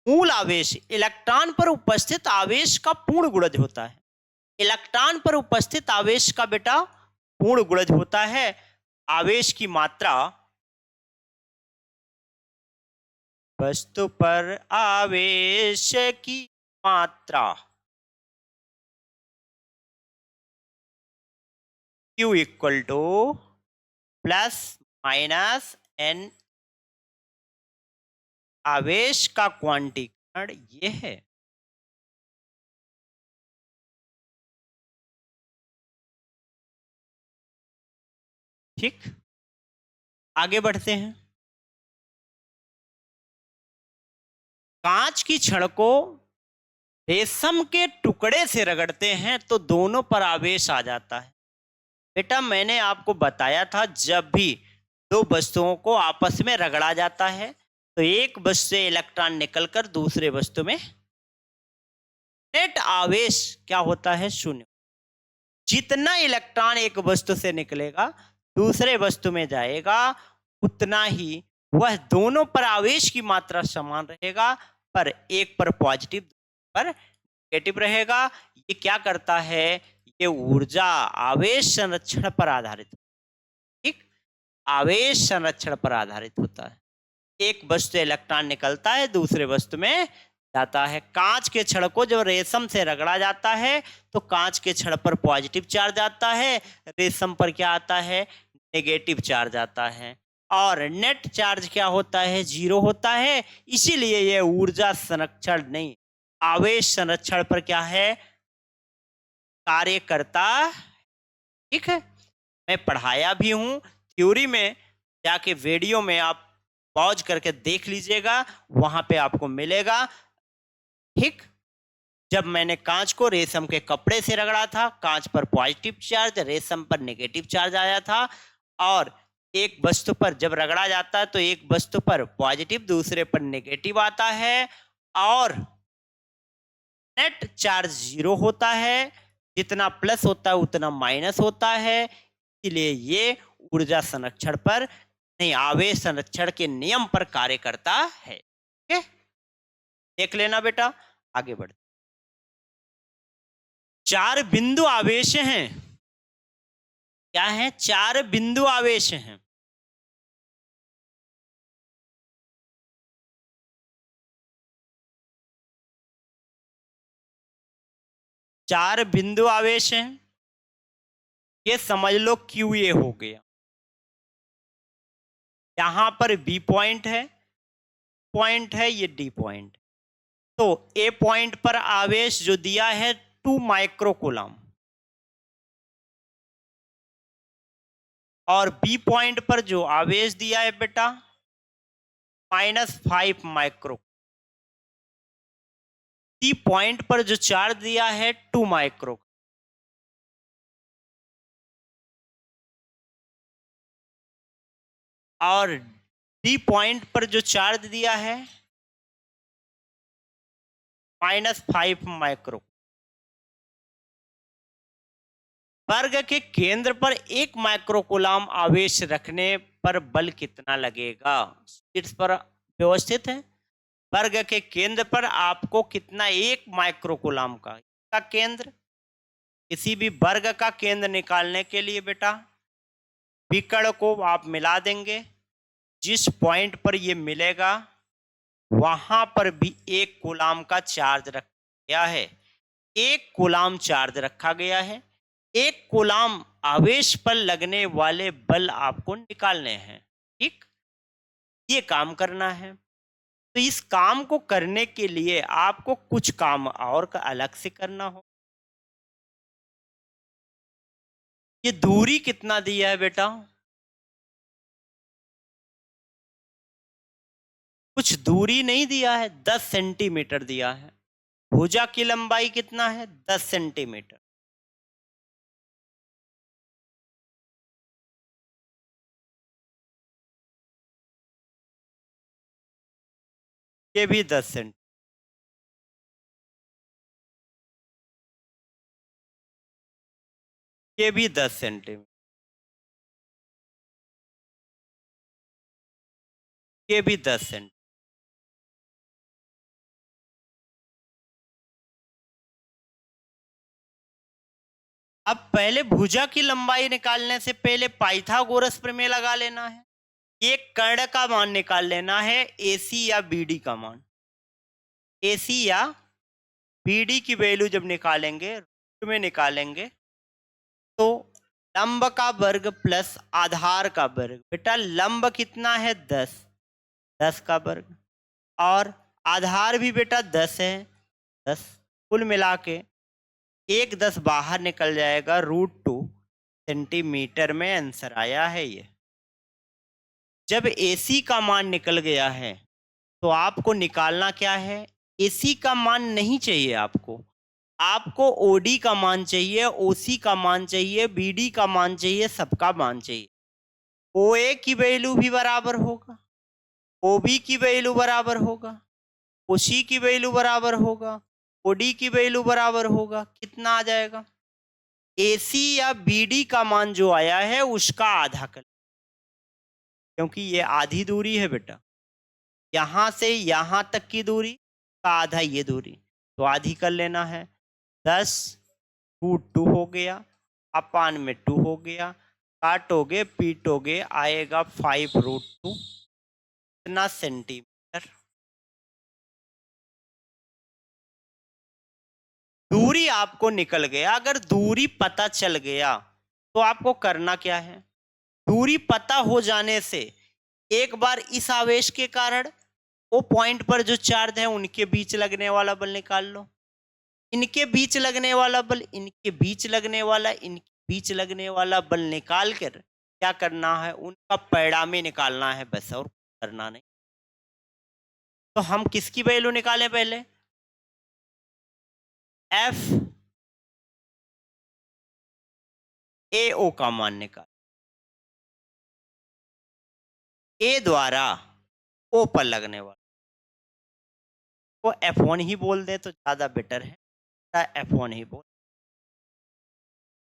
मूल आवेश इलेक्ट्रॉन पर उपस्थित आवेश का पूर्ण गुणज होता है। इलेक्ट्रॉन पर उपस्थित आवेश का बेटा पूर्ण गुणज होता है। आवेश की मात्रा, वस्तु पर आवेश की मात्रा Q = ±n, आवेश का क्वांटीकरण ये है। ठीक, आगे बढ़ते हैं। कांच की छड़ को रेशम के टुकड़े से रगड़ते हैं तो दोनों पर आवेश आ जाता है। बेटा मैंने आपको बताया था, जब भी दो वस्तुओं को आपस में रगड़ा जाता है तो एक वस्तु से इलेक्ट्रॉन निकलकर दूसरे वस्तु में, नेट आवेश क्या होता है? 0। जितना इलेक्ट्रॉन एक वस्तु से निकलेगा दूसरे वस्तु में जाएगा, उतना ही वह दोनों पर आवेश की मात्रा समान रहेगा, पर एक पर पॉजिटिव पर नेगेटिव रहेगा। ये क्या करता है? ये ऊर्जा आवेश संरक्षण पर आधारित, ठीक, आवेश संरक्षण पर आधारित होता है। एक वस्तु से इलेक्ट्रॉन निकलता है दूसरे वस्तु में जाता है। कांच के छड़ को जब रेशम से रगड़ा जाता है तो कांच के छड़ पर पॉजिटिव चार्ज आता है, रेशम पर क्या आता है? नेगेटिव चार्ज आता है, और नेट चार्ज क्या होता है? 0 होता है। इसीलिए यह ऊर्जा संरक्षण नहीं, आवेश संरक्षण पर क्या है? कार्य करता। ठीक है, मैं पढ़ाया भी हूं थ्योरी में, जाके वीडियो में आप पॉज करके देख लीजिएगा, वहां पे आपको मिलेगा। ठीक, जब मैंने कांच को रेशम के कपड़े से रगड़ा था, कांच पर पॉजिटिव चार्ज, रेशम पर नेगेटिव चार्ज आया था, और एक वस्तु पर जब रगड़ा जाता है तो एक वस्तु पर पॉजिटिव दूसरे पर नेगेटिव आता है, और नेट चार्ज 0 होता है। जितना प्लस होता है उतना माइनस होता है। इसलिए ये ऊर्जा संरक्षण पर नहीं, आवेश संरक्षण के नियम पर कार्य करता है। ठीक है, देख लेना बेटा, आगे बढ़। 4 बिंदु आवेश हैं। क्या है? 4 बिंदु आवेश हैं। चार बिंदु आवेश हैं, ये समझ लो क्यू ए हो गया। यहां पर बी पॉइंट है, ये डी पॉइंट। तो ए पॉइंट पर आवेश जो दिया है 2 माइक्रोकूलम, और बी पॉइंट पर जो आवेश दिया है बेटा -5 माइक्रो। सी पॉइंट पर जो चार्ज दिया है 2 माइक्रो, और डी पॉइंट पर जो चार्ज दिया है -5 माइक्रो। वर्ग के केंद्र पर 1 माइक्रोकूलाम आवेश रखने पर बल कितना लगेगा? शीट्स पर व्यवस्थित है। वर्ग के केंद्र पर आपको कितना, 1 माइक्रोकूलाम का केंद्र। किसी भी वर्ग का केंद्र निकालने के लिए बेटा विकर्ण को आप मिला देंगे, जिस पॉइंट पर ये मिलेगा वहां पर भी 1 कूलाम का चार्ज रखा गया है। 1 कूलाम चार्ज रखा गया है। 1 कूलाम आवेश पर लगने वाले बल आपको निकालने हैं। ठीक, ये काम करना है। तो इस काम को करने के लिए आपको कुछ काम और का अलग से करना हो। ये दूरी कितना दिया है बेटा? कुछ दूरी नहीं दिया है, 10 सेंटीमीटर दिया है। भुजा की लंबाई कितना है? 10 सेंटीमीटर। ये भी 10 सेंटीमीटर। ये भी 10 सेंटीमीटर। ये भी 10 सेंटीमीटर। अब पहले भुजा की लंबाई निकालने से पहले पाइथागोरस प्रमेय लगा लेना है। एक कर्ण का मान निकाल लेना है, एसी या बीडी का मान। एसी या बीडी की वैल्यू जब निकालेंगे, रूट में निकालेंगे, तो लंब का वर्ग प्लस आधार का वर्ग। बेटा लंब कितना है? 10, 10 का वर्ग, और आधार भी बेटा 10 है, 10। कुल मिला के 1 10 बाहर निकल जाएगा, √2 सेंटीमीटर में आंसर आया है ये। जब एसी का मान निकल गया है तो आपको निकालना क्या है? एसी का मान नहीं चाहिए आपको, आपको ओडी का मान चाहिए, ओसी का मान चाहिए, बीडी का मान चाहिए, सबका मान चाहिए। ओए की वैल्यू भी बराबर होगा, ओबी की वैल्यू बराबर होगा, ओसी की वैल्यू बराबर होगा, ओडी की वैल्यू बराबर होगा। कितना आ जाएगा? एसी या बीडी का मान जो आया है उसका आधा कर, क्योंकि ये आधी दूरी है बेटा, यहां से यहां तक की दूरी का आधा ये दूरी, तो आधी कर लेना है। 10 √2 हो गया, अपान में 2 हो गया, काटोगे पीटोगे आएगा 5√2। कितना सेंटीमीटर? दूरी आपको निकल गया। अगर दूरी पता चल गया तो आपको करना क्या है? दूरी पता हो जाने से एक बार इस आवेश के कारण वो पॉइंट पर जो चार्ज है उनके बीच लगने वाला बल निकाल लो। इनके बीच लगने वाला बल, इनके बीच लगने वाला, इनके बीच लगने वाला बल निकाल कर क्या करना है? उनका परिणामी निकालना है, बस और करना नहीं। तो हम किसकी वैल्यू निकालें? पहले एफ ए ओ का मान निकाल। ए द्वारा ओ पर लगने वाला को F1 ही बोल दे तो ज्यादा बेटर है। F1 ही बोल,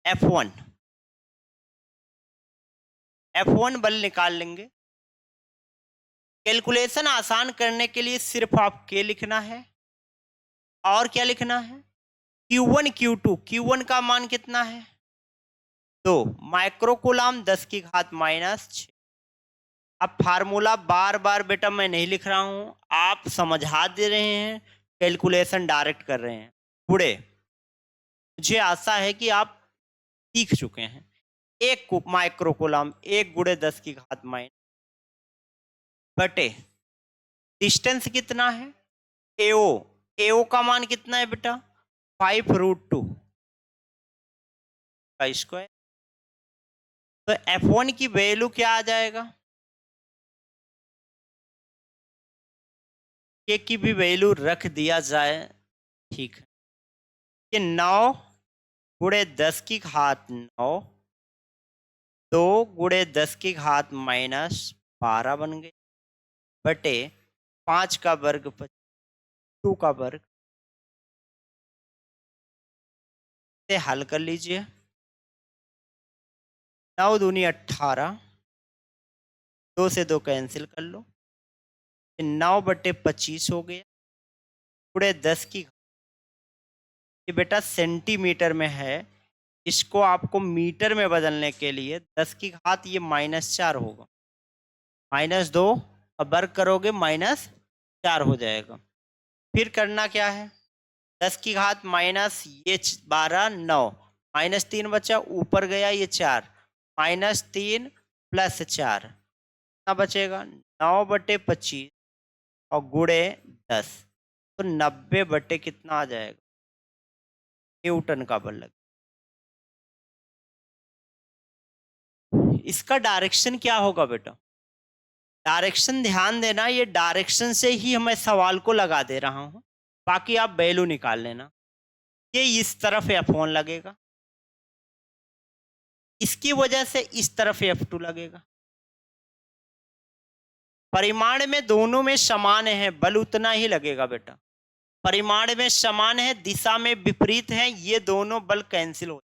F1 F1 बल निकाल लेंगे। कैलकुलेशन आसान करने के लिए सिर्फ आप के लिखना है, और क्या लिखना है? Q1 Q2। Q1 का मान कितना है? 2 माइक्रोकूलाम 10 की घात -6। अब फार्मूला बार बार बेटा मैं नहीं लिख रहा हूं, आप समझा दे रहे हैं, कैलकुलेशन डायरेक्ट कर रहे हैं। गुणे, मुझे आशा है कि आप सीख चुके हैं। 1 माइक्रोकूलाम 1 × 10 की घात -, बटे डिस्टेंस कितना है? एओ, एओ का मान कितना है बेटा? 5√2 का स्क्वायर। तो F1 की वैल्यू क्या आ जाएगा? के की भी वैल्यू रख दिया जाए, ठीक है। कि 9 गुणे 10 की घात 9, 2 गुणे 10 की घात -12 बन गए, बटे 5 का वर्ग 2 का वर्ग से हल कर लीजिए। 9 दूनी 18, 2 से 2 कैंसिल कर लो, 9/25 हो गया, गुणे 10 की, ये बेटा सेंटीमीटर में है, इसको आपको मीटर में बदलने के लिए 10 की घात ये -4 होगा, -2 अब वर्ग करोगे -4 हो जाएगा। फिर करना क्या है, 10 की घात माइनस ये 12 9, -3 बचा, ऊपर गया ये 4, -3 + 4 कितना बचेगा, 9/25 और गुणे 10, तो 90 कितना आ जाएगा, न्यूटन का बल लग। इसका डायरेक्शन क्या होगा बेटा, डायरेक्शन ध्यान देना, ये डायरेक्शन से ही मैं सवाल को लगा दे रहा हूं, बाकी आप वैल्यू निकाल लेना। ये इस तरफ F1 लगेगा, इसकी वजह से इस तरफ F2 लगेगा। परिमाण में दोनों में समान है, बल उतना ही लगेगा बेटा, परिमाण में समान है, दिशा में विपरीत है, ये दोनों बल कैंसिल हो,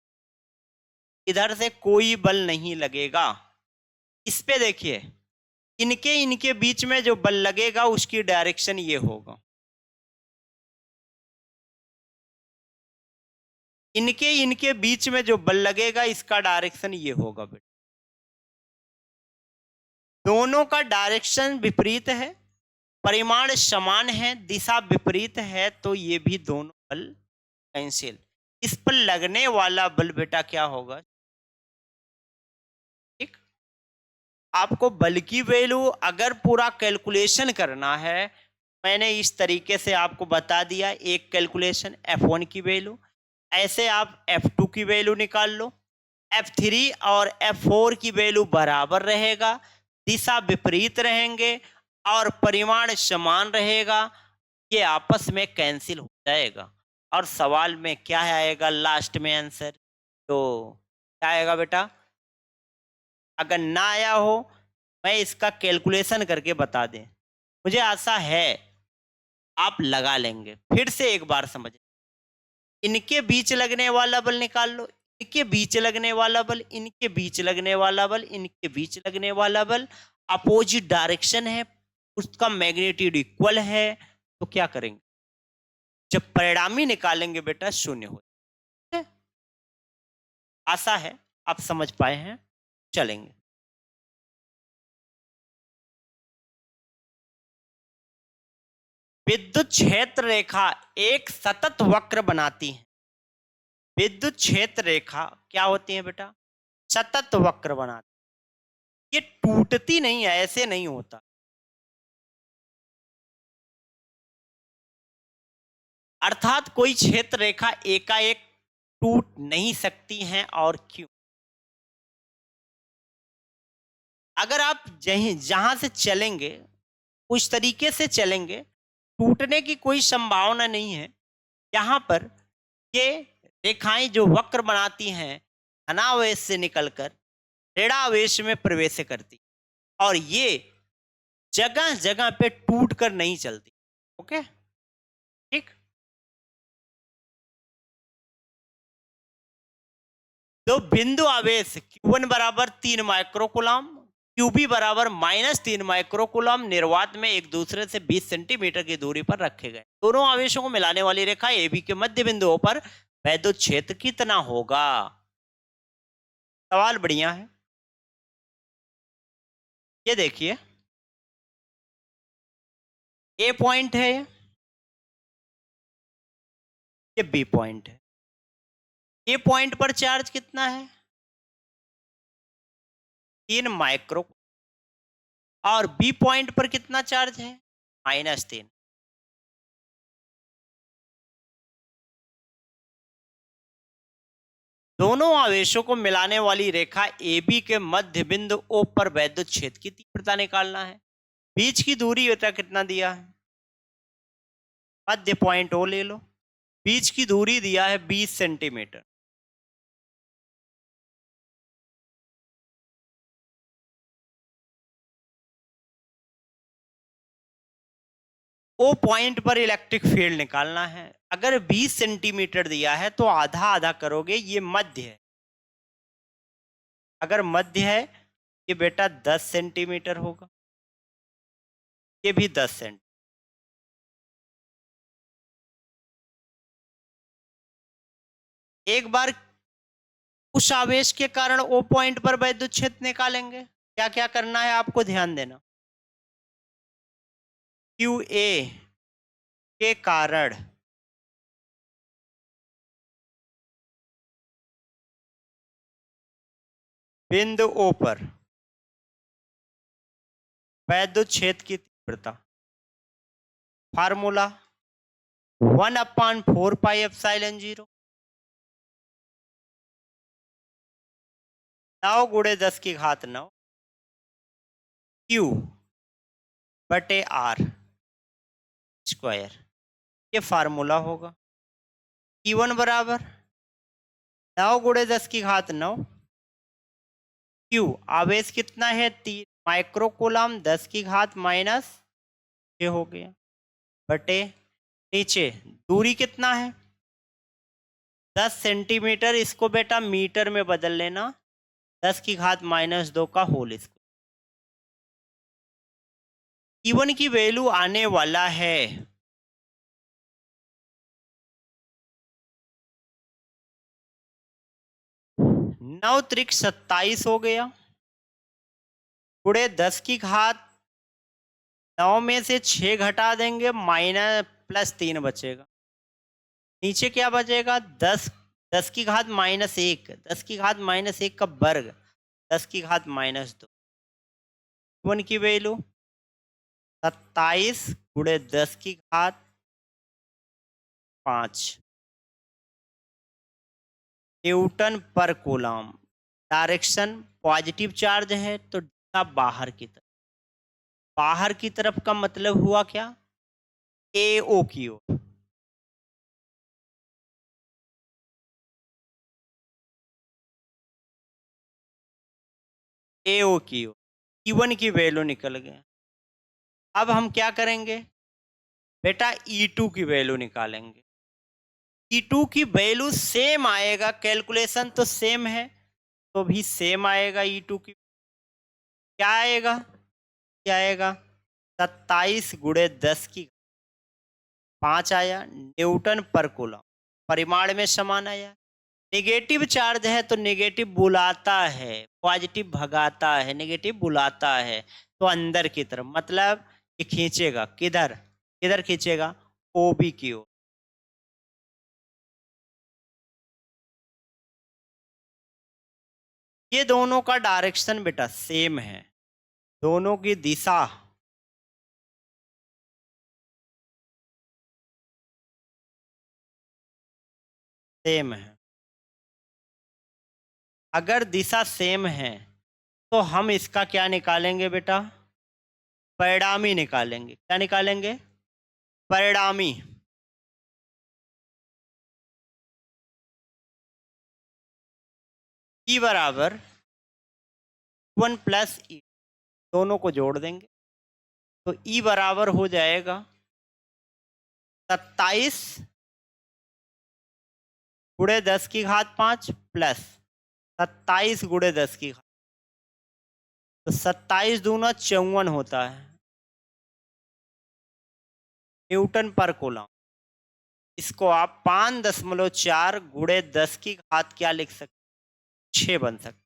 इधर से कोई बल नहीं लगेगा। इस पे देखिए, इनके बीच में जो बल लगेगा उसकी डायरेक्शन ये होगा, इनके बीच में जो बल लगेगा इसका डायरेक्शन ये होगा बेटा, दोनों का डायरेक्शन विपरीत है, परिमाण समान है, दिशा विपरीत है, तो ये भी दोनों बल कैंसिल। इस पर लगने वाला बल बेटा क्या होगा, ठीक, आपको बल की वैल्यू अगर पूरा कैलकुलेशन करना है, मैंने इस तरीके से आपको बता दिया, एक कैलकुलेशन F1 की वैल्यू, ऐसे आप F2 की वैल्यू निकाल लो, F3 और F4 की वैल्यू बराबर रहेगा, दिशा विपरीत रहेंगे और परिमाण समान रहेगा, ये आपस में कैंसिल हो जाएगा और सवाल में क्या आएगा लास्ट में आंसर, तो क्या आएगा बेटा, अगर ना आया हो मैं इसका कैलकुलेशन करके बता दें, मुझे आशा है आप लगा लेंगे। फिर से एक बार समझ, इनके बीच लगने वाला बल निकाल लो, इनके बीच लगने वाला बल, इनके बीच लगने वाला बल, इनके बीच लगने वाला बल, अपोजिट डायरेक्शन है, उसका मैग्नीट्यूड इक्वल है, तो क्या करेंगे, जब परिणामी निकालेंगे बेटा शून्य हो। आशा है आप समझ पाए हैं, चलेंगे। विद्युत क्षेत्र रेखा एक सतत वक्र बनाती है, विद्युत क्षेत्र रेखा क्या होती है बेटा, सतत वक्र बनाती, ये टूटती नहीं है, ऐसे नहीं होता, अर्थात कोई क्षेत्र रेखा एकाएक टूट नहीं सकती हैं, और क्यों, अगर आप जहां से चलेंगे उस तरीके से चलेंगे, टूटने की कोई संभावना नहीं है। यहाँ पर ये रेखाएं जो वक्र बनाती हैं, धनावेश से निकलकर ऋणावेश में प्रवेश करती, और ये जगह जगह पे टूट कर नहीं चलती। ओके, ठीक, तो बिंदु आवेश Q1 बराबर 3 माइक्रोकुलम, QB बराबर -3 माइक्रोकुलम निर्वात में एक दूसरे से 20 सेंटीमीटर की दूरी पर रखे गए, दोनों आवेशों को मिलाने वाली रेखा AB के मध्य बिंदुओं पर वैद्युत क्षेत्र कितना होगा। सवाल बढ़िया है, ये देखिए, A पॉइंट है, ये B पॉइंट है, A पॉइंट पर चार्ज कितना है, 3 माइक्रो, और B पॉइंट पर कितना चार्ज है, -3। दोनों आवेशों को मिलाने वाली रेखा AB के मध्य बिंदु O पर वैद्युत क्षेत्र की तीव्रता निकालना है। बीच की दूरी बेटा कितना दिया है, मध्य पॉइंट ओ ले लो, बीच की दूरी दिया है 20 सेंटीमीटर। ओ पॉइंट पर इलेक्ट्रिक फील्ड निकालना है। अगर 20 सेंटीमीटर दिया है तो आधा आधा करोगे, ये मध्य है। अगर मध्य है ये बेटा 10 सेंटीमीटर होगा, ये भी 10 सेंट। एक बार उस आवेश के कारण ओ पॉइंट पर वैद्युत क्षेत्र निकालेंगे। क्या क्या करना है आपको ध्यान देना। क्यू ए के कारण बिंदु ओ पर वैद्युत क्षेत्र की तीव्रता, फार्मूला 1/4 पाई एप्सिलॉन 0, 9 गुणे 10 की घात 9 क्यू बटे आर स्क्वायर, ये फार्मूला होगा। E1 बराबर 9 गुणे 10 की घात 9 क्यू, आवेश कितना है 3 माइक्रो कूलम, 10 की घात -6 हो गया, बटे नीचे दूरी कितना है 10 सेंटीमीटर, इसको बेटा मीटर में बदल लेना, 10 की घात -2 का होल स्क्वायर। E1 की वैल्यू आने वाला है 9 त्रिक 27 हो गया, गुणे 10 की घात 9 में से 6 घटा देंगे, +3 बचेगा। नीचे क्या बचेगा 10, 10 की घात -1, 10 की घात -1 का वर्ग, 10 की घात -2। वन की वैल्यू 27 गुणे 10 की घात 5 न्यूटन पर कूलम। डायरेक्शन पॉजिटिव चार्ज है तो दिशा बाहर की तरफ, बाहर की तरफ का मतलब हुआ क्या AO की ओर। AO की ओर E1 की वैल्यू निकल गया। अब हम क्या करेंगे बेटा E2 की वैल्यू निकालेंगे। E2 की वैल्यू सेम आएगा, कैलकुलेशन तो सेम है तो भी सेम आएगा। E2 की क्या आएगा, क्या आएगा 27 गुणे 10 की 5 आया न्यूटन पर कूलम, परिमाण में समान आया। नेगेटिव चार्ज है तो नेगेटिव बुलाता है, पॉजिटिव भगाता है, नेगेटिव बुलाता है तो अंदर की तरफ, मतलब ये खींचेगा किधर, किधर खींचेगा OB की ओर। ये दोनों का डायरेक्शन बेटा सेम है, दोनों की दिशा सेम है। अगर दिशा सेम है तो हम इसका क्या निकालेंगे बेटा, परिणामी निकालेंगे। क्या निकालेंगे, परिणामी। E बराबर 1 + E, दोनों को जोड़ देंगे तो E बराबर हो जाएगा 27 गुणे 10 की घात 5 प्लस 27 गुणे 10 की घात, तो 27 दूना 54 होता है न्यूटन पर कूलम। इसको आप 5.4 गुणे 10 की घात क्या लिख सकते, 6 बन सकते।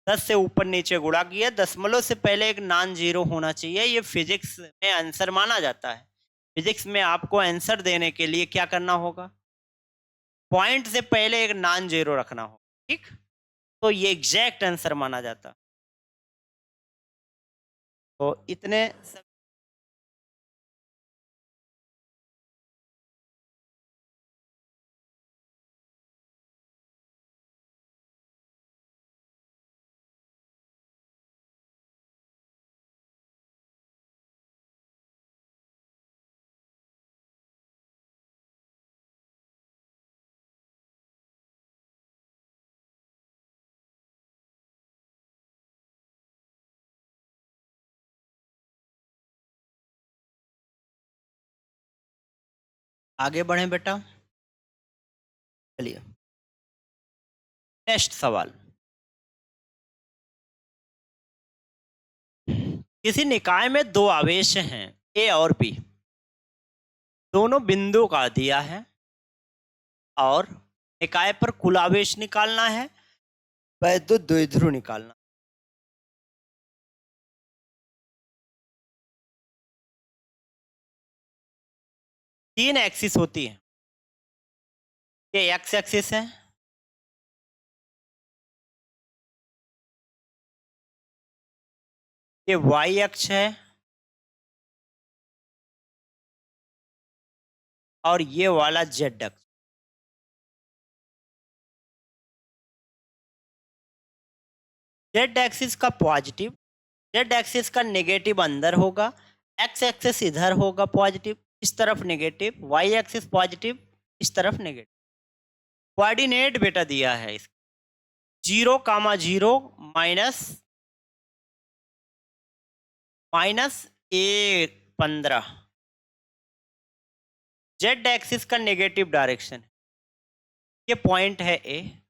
10 से ऊपर नीचे गुणा किया, दशमलव से पहले एक नॉन जीरो होना चाहिए, ये फिजिक्स में आंसर माना जाता है। फिजिक्स में आपको आंसर देने के लिए क्या करना होगा, पॉइंट से पहले एक नॉन जीरो रखना होगा, ठीक, तो ये एग्जैक्ट आंसर माना जाता। तो इतने आगे बढ़ें बेटा। चलिए नेक्स्ट सवाल। किसी निकाय में दो आवेश हैं ए और बी, दोनों बिंदु का दिया है और निकाय पर कुल आवेश निकालना है, वैद्युत द्विध्रुव निकालना। तीन एक्सिस होती है, ये एक्स एक्सिस है, ये वाई अक्ष है और ये वाला जेड अक्ष। जेड एक्सिस का पॉजिटिव, जेड एक्सिस का नेगेटिव अंदर होगा, एक्स एक्सिस इधर होगा पॉजिटिव, इस तरफ नेगेटिव, वाई एक्सिस पॉजिटिव, इस तरफ नेगेटिव। कोऑर्डिनेट बेटा दिया है इस 0,0 माइनस -A15। जेड एक्सिस का नेगेटिव डायरेक्शन, ये पॉइंट है ए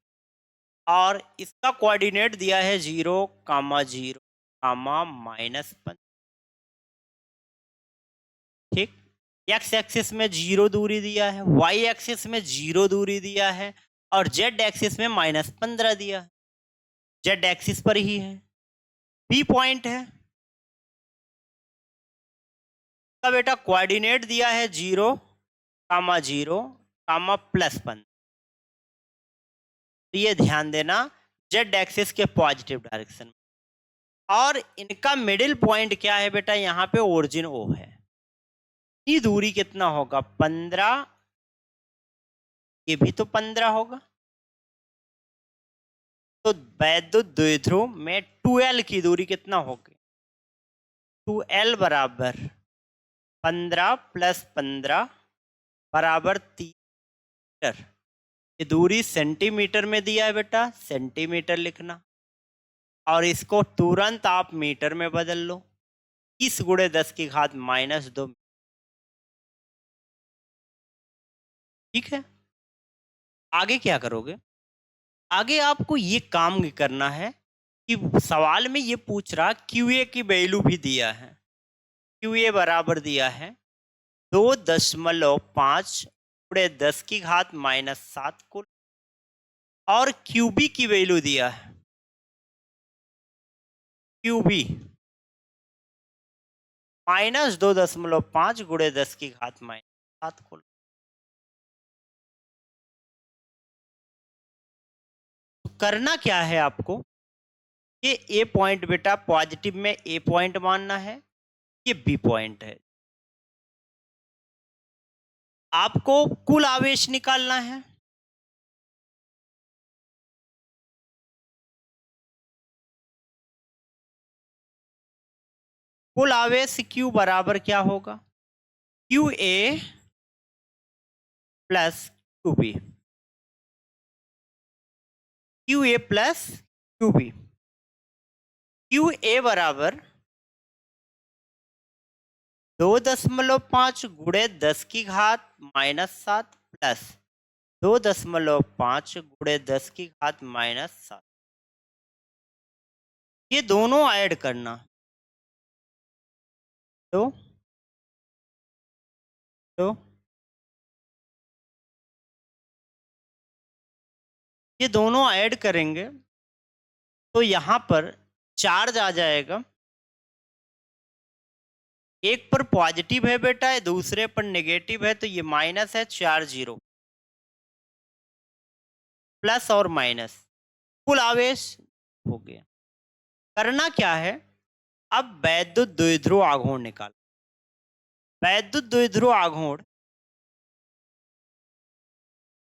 और इसका कोऑर्डिनेट दिया है 0,0, -15। ठीक, एक्स एक्सिस में 0 दूरी दिया है, वाई एक्सिस में 0 दूरी दिया है और जेड एक्सिस में -15 दिया है। जेड एक्सिस पर ही है, बी पॉइंट है का बेटा कोऑर्डिनेट दिया है 0,0, +15। तो ये ध्यान देना, जेड एक्सिस के पॉजिटिव डायरेक्शन में। और इनका मिडिल पॉइंट क्या है बेटा, यहाँ पे ओरिजिन ओ है। ये दूरी कितना होगा 15, ये भी तो 15 होगा। तो वैद्युत द्विध्रुव में 2L की दूरी कितना होगी, 2L बराबर 15 + 15 बराबर 3 मीटर। ये दूरी सेंटीमीटर में दिया है बेटा, सेंटीमीटर लिखना और इसको तुरंत आप मीटर में बदल लो, 30 × 10⁻²। ठीक है, आगे क्या करोगे, आगे आपको ये काम करना है कि सवाल में ये पूछ रहा QA की वैल्यू भी दिया है। QA बराबर दिया है 2.5 × 10⁻⁷ कुल और QB की वैल्यू दिया है QB -2.5 × 10⁻⁷ कुल। तो करना क्या है आपको, ये ए पॉइंट बेटा पॉजिटिव में ए पॉइंट मानना है, ये बी पॉइंट है। आपको कुल आवेश निकालना है। कुल आवेश Q बराबर क्या होगा, QA + QB, QA + QB। QA बराबर 2.5 × 10⁻⁷ प्लस 2.5 × 10⁻⁷। ये दोनों ऐड करना, तो ये दोनों ऐड करेंगे तो यहाँ पर चार्ज आ जाएगा, एक पर पॉजिटिव है बेटा, दूसरे पर नेगेटिव है, तो ये माइनस है, 4 0 प्लस और माइनस, कुल आवेश हो गया। करना क्या है, अब वैद्युत द्विध्रुव आघूर्ण निकाल। वैद्युत द्विध्रुव आघूर्ण,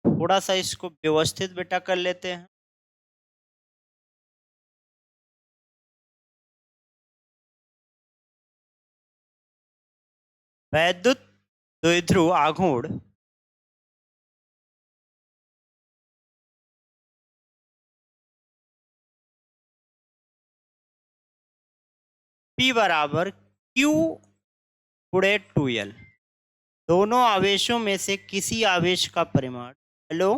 थोड़ा सा इसको व्यवस्थित बेटा कर लेते हैं। वैद्युत द्विध्रुव आघूर्ण P बराबर Q × 2L। दोनों आवेशों में से किसी आवेश का परिमाण, हेलो,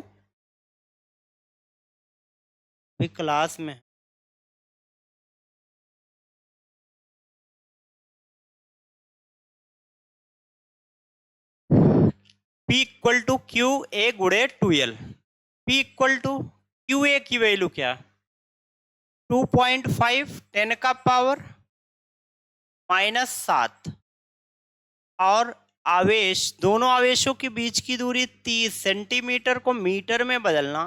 अभी क्लास में, P equal to Q A गुड़े 2L। P equal to Q A की वैल्यू क्या, 2.5 10 का पावर -7, और आवेश, दोनों आवेशों के बीच की दूरी 30 सेंटीमीटर को मीटर में बदलना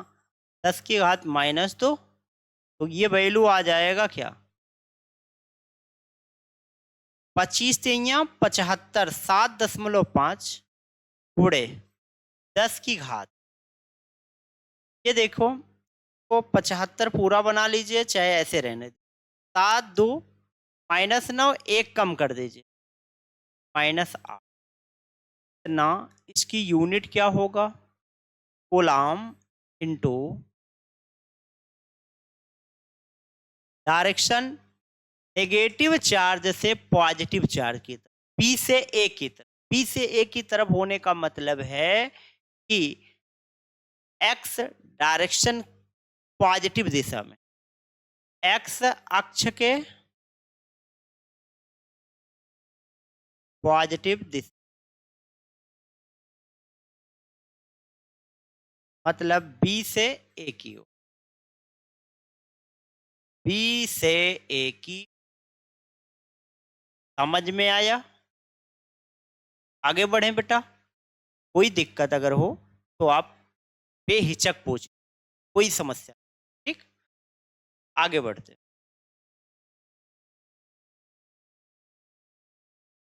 10 की घात -2, तो ये वैल्यू आ जाएगा क्या, 25 तियां 75, 7.5 गुड़े 10 की घात, ये देखो को 75 पूरा बना लीजिए, चाहे ऐसे रहने दे, 7 2 -9, एक कम कर दीजिए, -8 ना, इसकी यूनिट क्या होगा, coulomb into direction negative charge से पॉजिटिव चार्ज की तरफ, बी से ए की तरफ, बी से ए की तरफ होने का मतलब है कि एक्स डायरेक्शन पॉजिटिव दिशा में, एक्स अक्ष के पॉजिटिव दिशा, मतलब बी से ए की ओर, बी से ए की, समझ में आया, आगे बढ़े बेटा, कोई दिक्कत अगर हो तो आप बेहिचक पूछ, कोई समस्या, ठीक, आगे बढ़ते,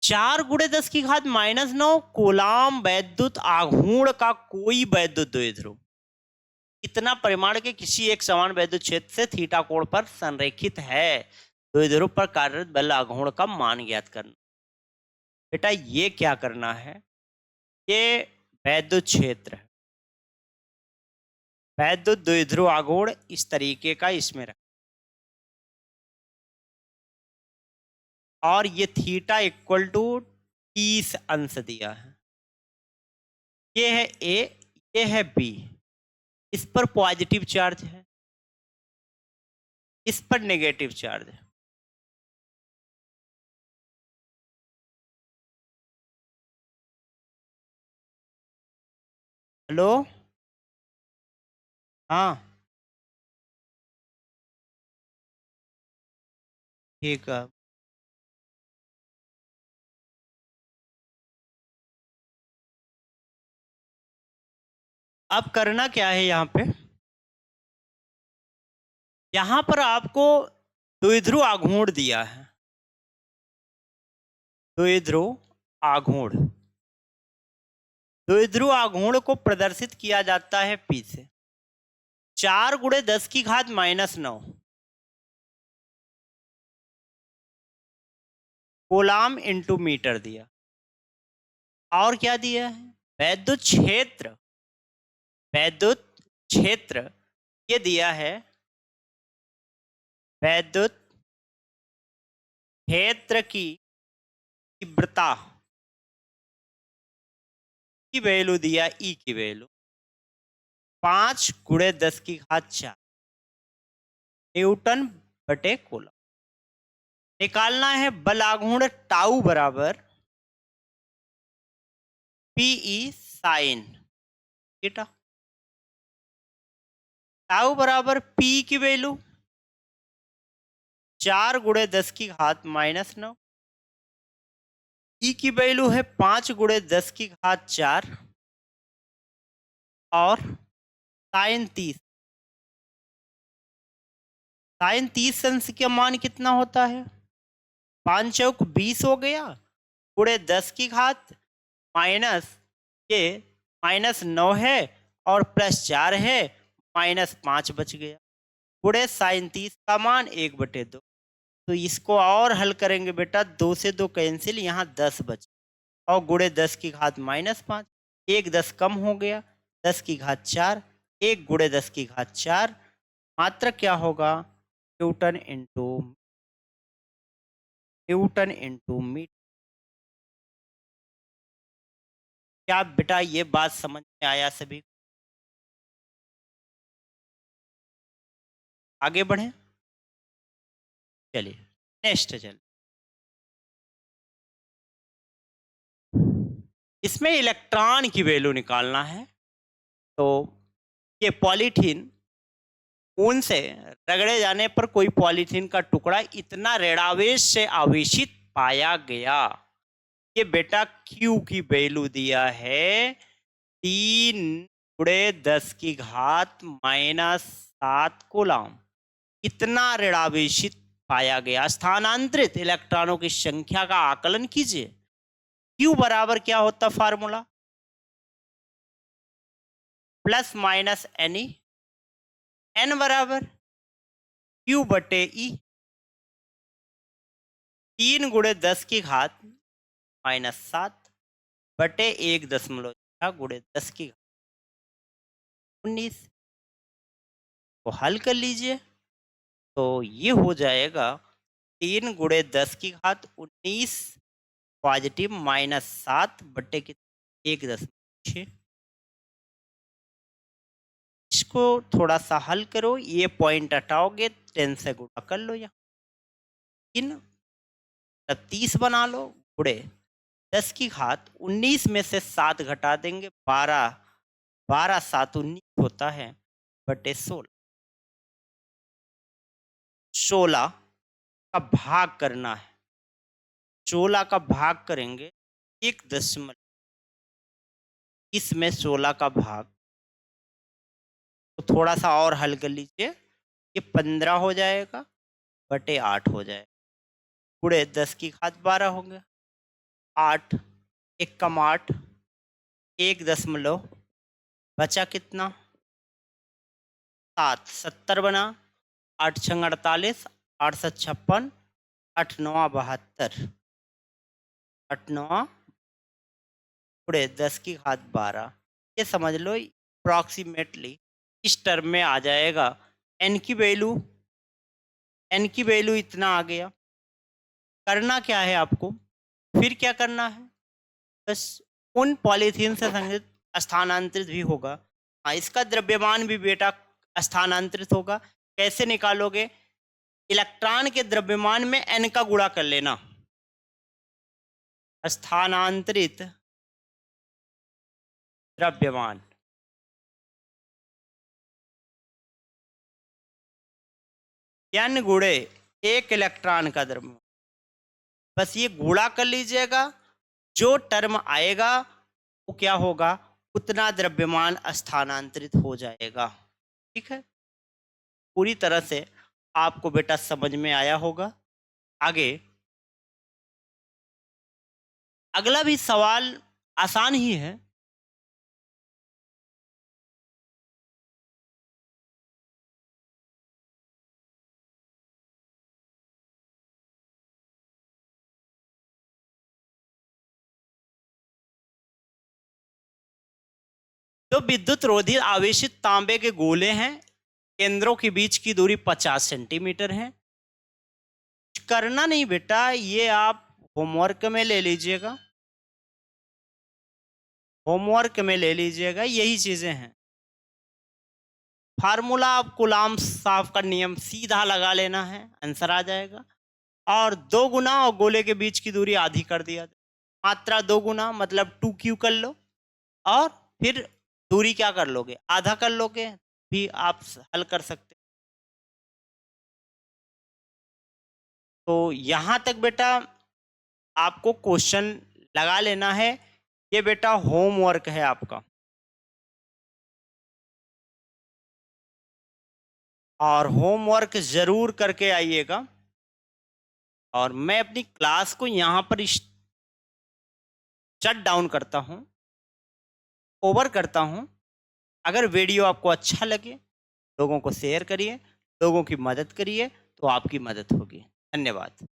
4 गुणे 10 की घात -9 कूलाम वैद्युत आघूर्ण का कोई वैद्युत द्विध्रुव इतना परिमाण के किसी एक समान वैद्युत क्षेत्र से थीटा कोण पर संरेखित है, द्विध्रुव पर कार्यरत बल आघूर्ण का मान ज्ञात करना। बेटा ये क्या करना है, ये वैद्युत क्षेत्र है, वैद्युत द्विध्रुव आघूर्ण इस तरीके का इसमें रख, और ये थीटा इक्वल टू 30 अंश दिया है, ये है ए, ये है बी, इस पर पॉजिटिव चार्ज है, इस पर नेगेटिव चार्ज है, हेलो, हाँ ठीक है, अब करना क्या है, यहां पर आपको द्विध्रुव आघूर्ण दिया है, द्विध्रुव आघूर्ण, द्विध्रुव आघूर्ण को प्रदर्शित किया जाता है पी से, 4 गुणे 10 की घात -9 कूलाम इंटू मीटर दिया, और क्या दिया है, वैद्युत क्षेत्र, वैद्युत क्षेत्र ये दिया है, वैद्युत क्षेत्र की तीव्रता की वैल्यू दिया, ई की वैल्यू 5 गुणे 10 की घात 4 न्यूटन बटे कूलम, निकालना है बल आघूर्ण टाउ बराबर पीई साइन थीटा, टाउ बराबर पी की वैल्यू 4 गुणे 10 की घात -9, ई की वैल्यू है 5 गुणे 10 की घात 4, और साइन 30 अंश का मान कितना होता है, 5 चौक 20 हो गया, गुणे 10 की घात माइनस ये -9 है और +4 है, -5 बच गया, गुणे साइन 30 का मान 1/2, तो इसको और हल करेंगे बेटा, 2 से 2 कैंसिल, यहाँ 10 बचे, और गुणे 10 की घात -5, एक 10 कम हो गया, 10 की घात 4, 1 गुणे 10 की घात 4, मात्र क्या होगा, न्यूटन इंटू मीटर, क्या बेटा ये बात समझ में आया सभी? आगे बढ़े, चलिए नेक्स्ट चल। इसमें इलेक्ट्रॉन की वैल्यू निकालना है। तो ये पॉलीथीन, ऊन से रगड़े जाने पर कोई पॉलीथीन का टुकड़ा इतना ऋणावेश से आवेशित पाया गया। ये बेटा Q की वैल्यू दिया है 3×10⁻⁷ कूलम। इतना ऋणावेशित पाया गया। स्थानांतरित इलेक्ट्रॉनों की संख्या का आकलन कीजिए। Q बराबर क्या होता formula? Plus minus NE, N बराबर Q बटे E, 3×10⁻⁷ बटे 1.6×10⁻19 को हल कर लीजिए। तो ये हो जाएगा 3×10⁻19 पॉजिटिव -7 बटे 1.6। इसको थोड़ा सा हल करो, ये पॉइंट हटाओगे 10 से गुणा कर लो, यहाँ 30 बना लो, गुणे 10⁻19 में से 7 घटा देंगे, 12, 12 7 19 होता है बटे 16। 16 का भाग करना है। 16 का भाग करेंगे 1 इसमें 16 का भाग, तो थोड़ा सा और हल कर लीजिए, ये 15 हो जाएगा बटे 8 हो जाएगा, गुणे 10⁻12 हो गया। 8 1 कम 8, 1 बचा कितना 7, 70 बना, 8 6 48, 8 7 56, 8 9 72, 8 9 गुणे 10⁻12। ये समझ लो अप्रॉक्सीमेटली इस टर्म में आ जाएगा। एन की वैल्यू इतना आ गया। करना क्या है आपको, फिर क्या करना है, बस उन पॉलीथीन से संबंधित स्थानांतरित भी होगा। हाँ, इसका द्रव्यमान भी बेटा स्थानांतरित होगा। कैसे निकालोगे, इलेक्ट्रॉन के द्रव्यमान में n का गुणा कर लेना। स्थानांतरित द्रव्यमान n गुणे 1 इलेक्ट्रॉन का द्रव्यमान, बस ये गुणा कर लीजिएगा। जो टर्म आएगा वो क्या होगा, उतना द्रव्यमान स्थानांतरित हो जाएगा। ठीक है, पूरी तरह से आपको बेटा समझ में आया होगा। आगे अगला भी सवाल आसान ही है। तो विद्युत रोधी आवेशित तांबे के गोले हैं, केंद्रों के बीच की दूरी 50 सेंटीमीटर है। करना नहीं बेटा, ये आप होमवर्क में ले लीजिएगा, यही चीजें हैं। फार्मूला आप कूलाम साफ का नियम सीधा लगा लेना है, आंसर आ जाएगा। और 2 गुना और गोले के बीच की दूरी आधी कर दिया, मात्रा 2 गुना मतलब 2Q कर लो, और फिर दूरी क्या कर लोगे, आधा कर लोगे, भी आप हल कर सकते। तो यहां तक बेटा आपको क्वेश्चन लगा लेना है। ये बेटा होमवर्क है आपका, और होमवर्क जरूर करके आइएगा। और मैं अपनी क्लास को यहाँ पर शट डाउन करता हूँ, ओवर करता हूँ। अगर वीडियो आपको अच्छा लगे, लोगों को शेयर करिए, लोगों की मदद करिए, तो आपकी मदद होगी। धन्यवाद।